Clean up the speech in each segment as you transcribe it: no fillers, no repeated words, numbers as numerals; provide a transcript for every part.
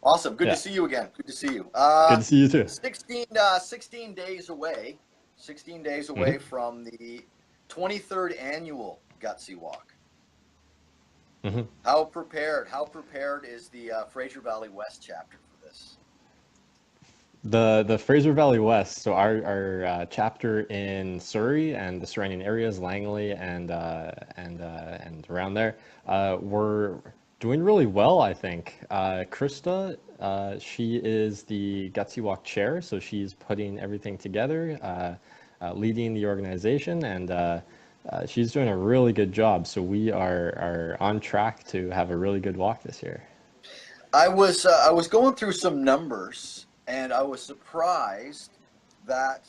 Awesome. Good to Yeah, see you again. Good to see you. good to see you too. 16 days away, 16 days away Hmm. from the 23rd annual Gutsy Walk. Hmm. How prepared is the Fraser Valley West chapter for this? The Fraser Valley West, so our chapter in Surrey and the surrounding areas, Langley and around there, we're doing really well, I think. Krista, she is the Gutsy Walk chair, so she's putting everything together, leading the organization, and she's doing a really good job. So we are on track to have a really good walk this year. I was going through some numbers, and I was surprised that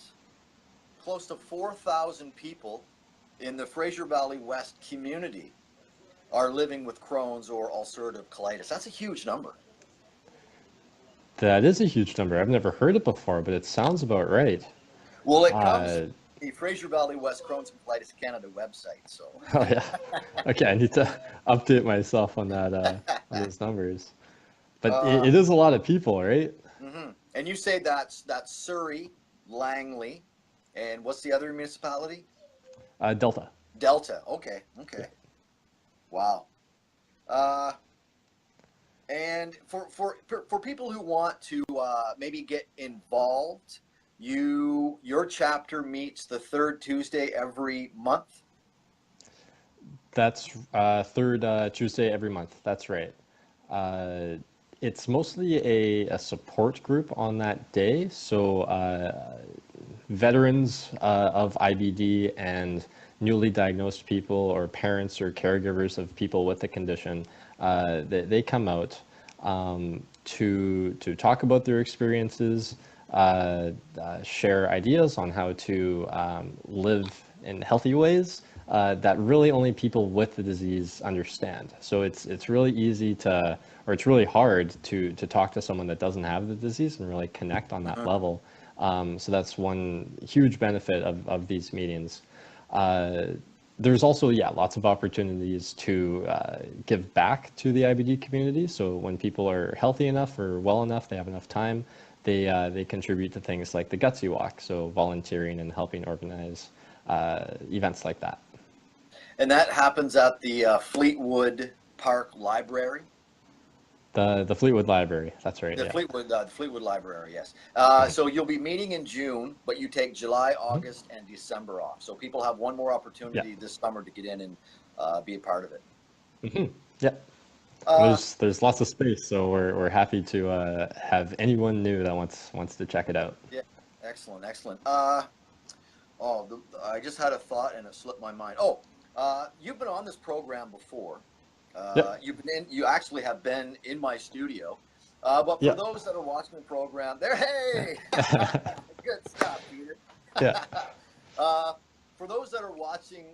close to 4,000 people in the Fraser Valley West community are living with Crohn's or ulcerative colitis. That's a huge number. That is a huge number. I've never heard it before, but it sounds about right. Well, it comes Uh, from the Fraser Valley West Crohn's and Colitis Canada website. So, oh yeah. Okay, I need to update myself on that on those numbers. But uh, it is a lot of people, right? and you say that's Surrey, Langley, and what's the other municipality? Delta. Delta. Okay, Yeah. okay, wow. Uh, and for people who want to maybe get involved, your chapter meets the third Tuesday every month. That's third Tuesday every month. That's right. Uh, it's mostly a support group on that day. So veterans of IBD and newly diagnosed people or parents or caregivers of people with the condition, they come out to talk about their experiences, share ideas on how to live in healthy ways that really only people with the disease understand. So it's really easy to, or it's really hard to talk to someone that doesn't have the disease and really connect on that Mhm. level. So that's one huge benefit of these meetings. Uh, there's also, yeah, lots of opportunities to give back to the IBD community. So when people are healthy enough or well enough, they have enough time, they contribute to things like the Gutsy Walk, so volunteering and helping organize events like that. And that happens at the Fleetwood Park Library. The Fleetwood Library, that's right, yeah. The Fleetwood Library, yes. So you'll be meeting in June, but you take July, Mhm. August, and December off. So people have one more Yeah. opportunity this summer to get in and be a part of it. Hmm. Yeah. And Uh, there's lots of space, so we're happy to have anyone new that wants to check it out. yeah, excellent, excellent. I just had a thought and it slipped my mind. Oh, you've been on this program before. Yep. You actually have been in my studio. But for Yep. those that are watching the program, there, hey, good stuff, Peter. Yeah. uh, for those that are watching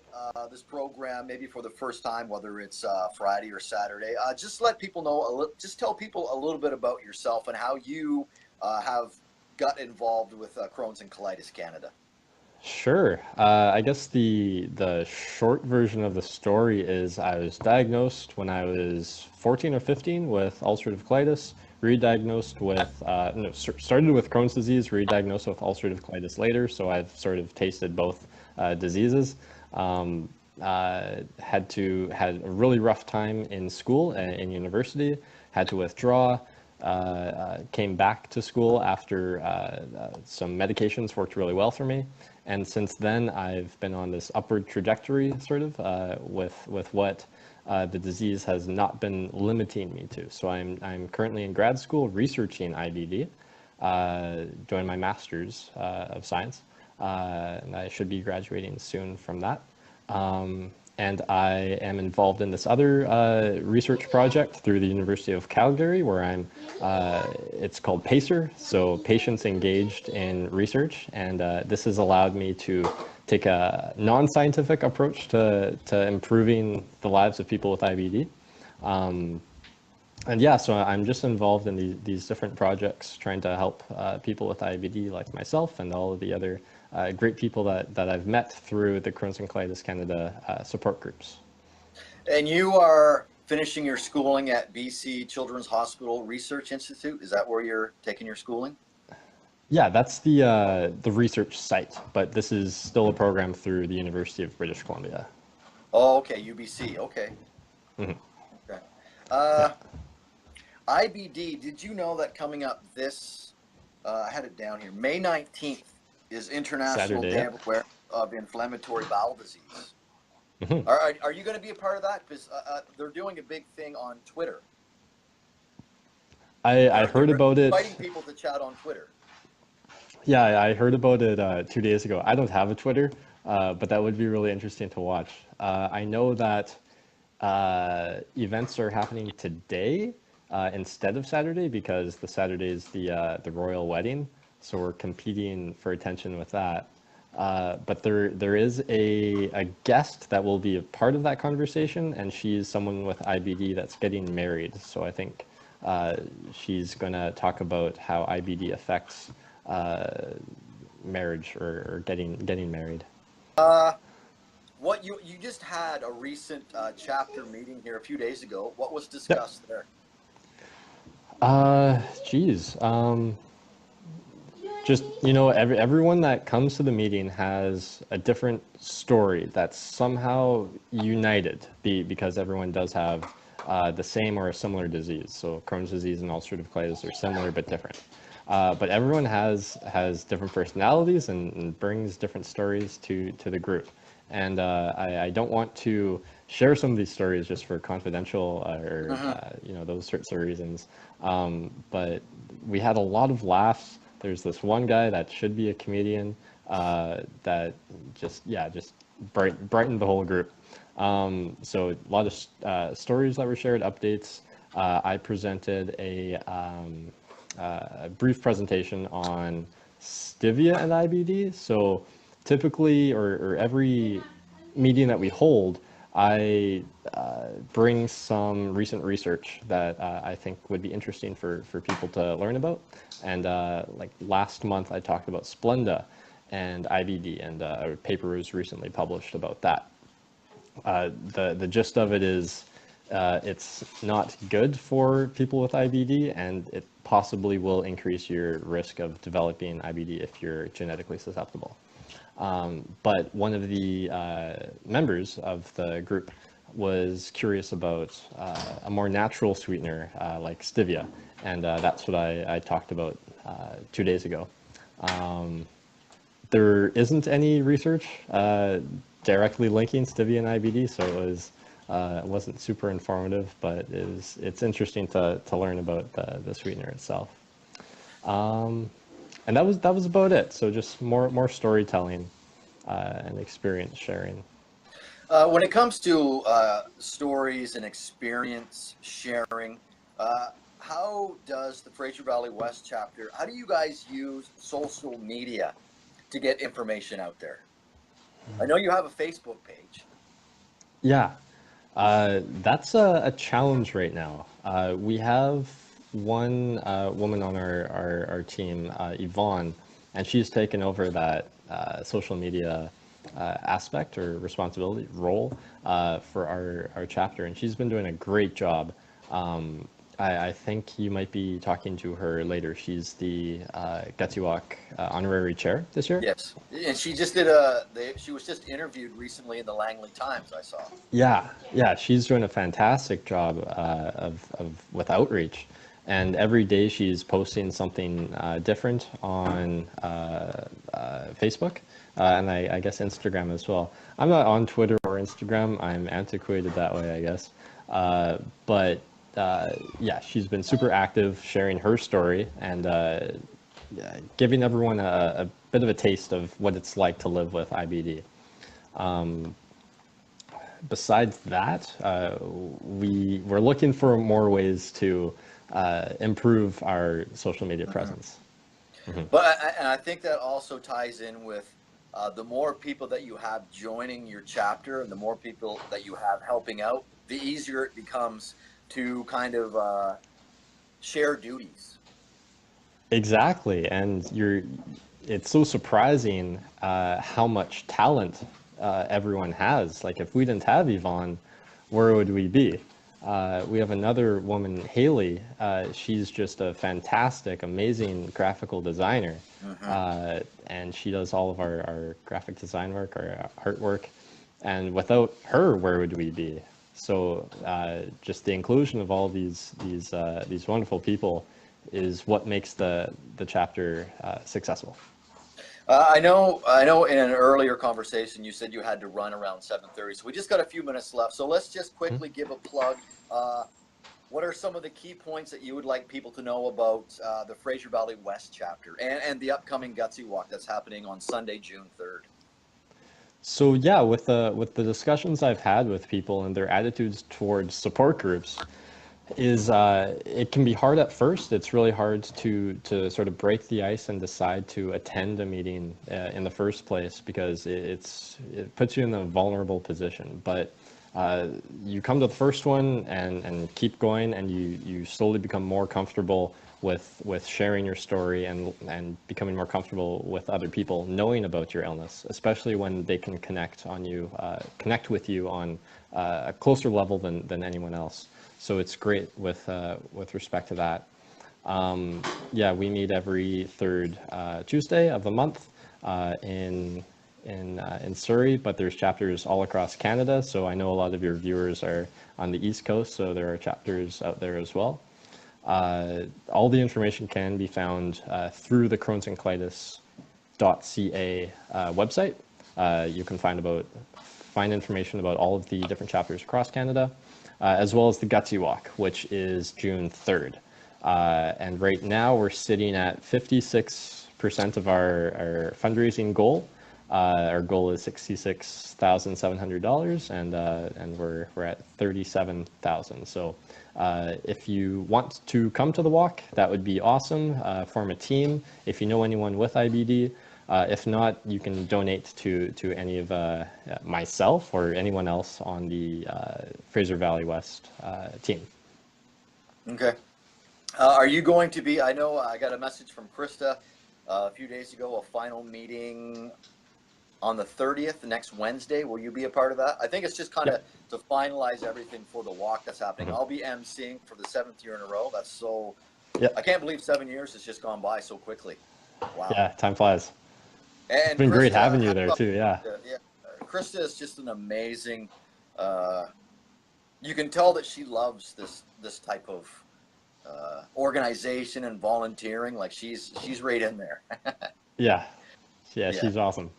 this program, maybe for the first time, whether it's Friday or Saturday, just let people know. Just tell people a little bit about yourself and how you have got involved with Crohn's and Colitis Canada. Sure. I guess the short version of the story is I was diagnosed when I was 14 or 15 with ulcerative colitis, re-diagnosed with, no, started with Crohn's disease, re-diagnosed with ulcerative colitis later, so I've sort of tasted both diseases. Um, had a really rough time in school and in university, had to withdraw, came back to school after some medications worked really well for me. And since then, I've been on this upward trajectory, sort of, with what the disease has not been limiting me to. So I'm currently in grad school researching IBD, doing my master's of science, and I should be graduating soon from that. And I am involved in this other research project through the University of Calgary, where it's called PACER, so Patients Engaged in Research. And this has allowed me to take a non-scientific approach to improving the lives of people with IBD. And yeah, so I'm just involved in these different projects, trying to help people with IBD like myself and all of the other great people that I've met through the Crohn's and Colitis Canada support groups. And you are finishing your schooling at BC Children's Hospital Research Institute. Is that where you're taking your schooling? Yeah, that's the research site, but this is still a program through the University of British Columbia. Oh, okay, UBC. Okay. Mm-hmm. Okay. Yeah. IBD. Did you know that coming up this? I had it down here. May 19th is International Saturday, Day yeah. of Awareness of Inflammatory Bowel Disease. Mm-hmm. Are you going to be a part of that? Because they're doing a big thing on Twitter. I heard about it. Inviting people to chat on Twitter. Yeah, I heard about it 2 days ago. I don't have a Twitter, but that would be really interesting to watch. I know that events are happening today instead of Saturday because the Saturday is the royal wedding, so we're competing for attention with that. But there is a guest that will be a part of that conversation, and she's someone with IBD that's getting married. So I think she's going to talk about how IBD affects marriage or getting married. What you just had a recent chapter meeting here a few days ago. What was Yep. discussed there? Geez. Just, everyone that comes to the meeting has a different story that's somehow united because everyone does have the same or a similar disease. So Crohn's disease and ulcerative colitis are similar but different. But everyone has different personalities and brings different stories to the group. And I don't want to share some of these stories just for confidential or those sorts of reasons. But we had a lot of laughs. There's this one guy that should be a comedian that just brightened the whole group. So a lot of stories that were shared, updates. I presented a brief presentation on Stevia and IBD. So typically, or every meeting that we hold, I bring some recent research that I think would be interesting for people to learn about. And like last month, I talked about Splenda and IBD, and a paper was recently published about that. The gist of it is it's not good for people with IBD, and it possibly will increase your risk of developing IBD if you're genetically susceptible. But one of the members of the group was curious about a more natural sweetener like stevia, and that's what I talked about 2 days ago. There isn't any research directly linking stevia and IBD, so it wasn't super informative, but it's interesting to learn about the sweetener itself. And that was about it. So just more storytelling and experience sharing. When it comes to stories and experience sharing, how does the Fraser Valley West chapter, how do you guys use social media to get information out there? I know you have a Facebook page. Yeah, that's a challenge right now. We have one woman on our team, Yvonne, and she's taken over that social media aspect or responsibility role for our chapter, and she's been doing a great job. I think you might be talking to her later. She's the Gatiwak Honorary Chair this year. Yes, and she just did she was just interviewed recently in the Langley Times, I saw. Yeah, she's doing a fantastic job with outreach, and every day she's posting something different on Facebook and I guess Instagram as well. I'm not on Twitter or Instagram. I'm antiquated that way, I guess. But yeah, she's been super active sharing her story and giving everyone a bit of a taste of what it's like to live with IBD. Besides that, we're looking for more ways to improve our social media presence. Mm-hmm. But I think that also ties in with the more people that you have joining your chapter and the more people that you have helping out, the easier it becomes to kind of share duties. Exactly, and it's so surprising how much talent everyone has. Like if we didn't have Yvonne, where would we be? We have another woman, Haley. She's just a fantastic, amazing graphical designer. And she does all of our graphic design work, our artwork. And without her, where would we be? So just the inclusion of all these wonderful people is what makes the chapter successful. I know in an earlier conversation you said you had to run around 7:30, so we just got a few minutes left. So let's just quickly give a plug. What are some of the key points that you would like people to know about the Fraser Valley West chapter and the upcoming Gutsy Walk that's happening on Sunday, June 3rd? So yeah, with the discussions I've had with people and their attitudes towards support groups, is it can be hard at first. It's really hard to sort of break the ice and decide to attend a meeting in the first place, because it puts you in a vulnerable position. But you come to the first one and keep going, and you slowly become more comfortable with sharing your story and becoming more comfortable with other people knowing about your illness, especially when they can connect with you on a closer level than anyone else. So it's great with respect to that. Yeah, we meet every third Tuesday of the month in Surrey, but there's chapters all across Canada. So I know a lot of your viewers are on the East Coast, so there are chapters out there as well. All the information can be found through the Crohn's and Colitis.ca website. You can find information about all of the different chapters across Canada, as well as the Gutsy Walk, which is June 3rd. And right now we're sitting at 56% of our fundraising goal. Our goal is $66,700, and we're at 37,000. So if you want to come to the walk, that would be awesome. Form a team if you know anyone with IBD. If not, you can donate to any of myself or anyone else on the Fraser Valley West team. Okay. Are you going to be, I know I got a message from Krista a few days ago, a final meeting on the 30th, next Wednesday. Will you be a part of that? I think it's just kind of to finalize everything for the walk that's happening. I'll be emceeing for the 7th year in a row. That's so, I can't believe 7 years has just gone by so quickly. Wow. Yeah, time flies. And it's been Krista, great having you there too, yeah. Krista is just an amazing, you can tell that she loves this type of organization and volunteering. Like she's right in there. Yeah, she's awesome.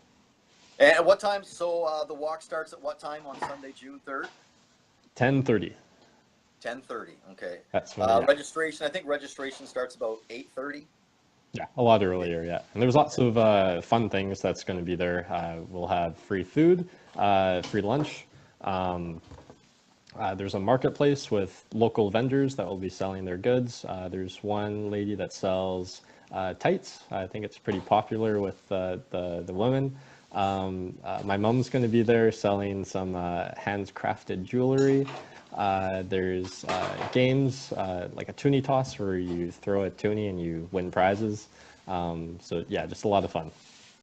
And at what time? So the walk starts at what time on Sunday, June 3rd? 10:30. 10:30. Okay. That's when, registration. I think registration starts about 8:30. Yeah, a lot earlier. Yeah, and there's lots of fun things that's going to be there. We'll have free food, free lunch. There's a marketplace with local vendors that will be selling their goods. There's one lady that sells tights. I think it's pretty popular with the women. My mom's going to be there selling some handcrafted jewelry. There's games like a toonie toss where you throw a toonie and you win prizes. So yeah, just a lot of fun.